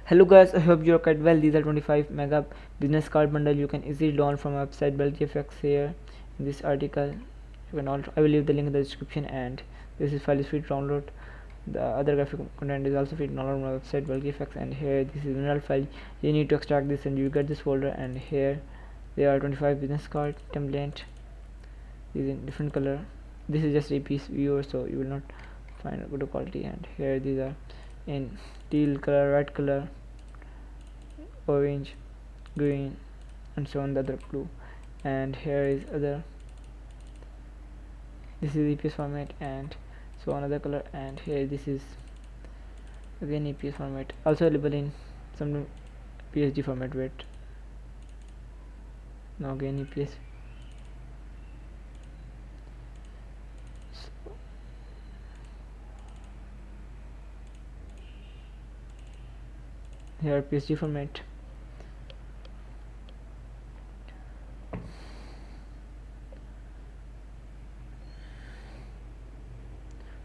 Hello guys, I hope you're quite well. These are 25 mega business card bundle you can easily download from our website GFX. Here in this article you can also, I will leave the link in the description, and this is file is free to download. The other graphic content is also free to download on our website GFX, and here this is mineral file. You need to extract this and you get this folder, and here there are 25 business card template. These in different color. This is just a piece viewer, so you will not find a good quality. And here these are in teal color, red color, orange, green, and so on, the other blue. And here is other, this is EPS format, and so another color. And here this is again EPS format, also available in some PSD format. Wait, now again EPS. Here PSD format.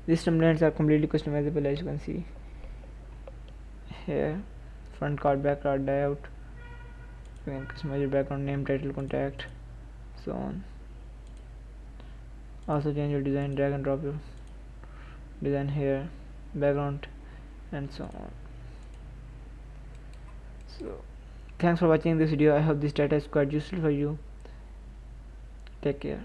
These templates are completely customizable, as you can see here. Front card, back card, layout. You can customize your background, name, title, contact, so on. Also change your design, drag and drop your design here, background, and so on. So thanks for watching this video. I hope this data is quite useful for you. Take care.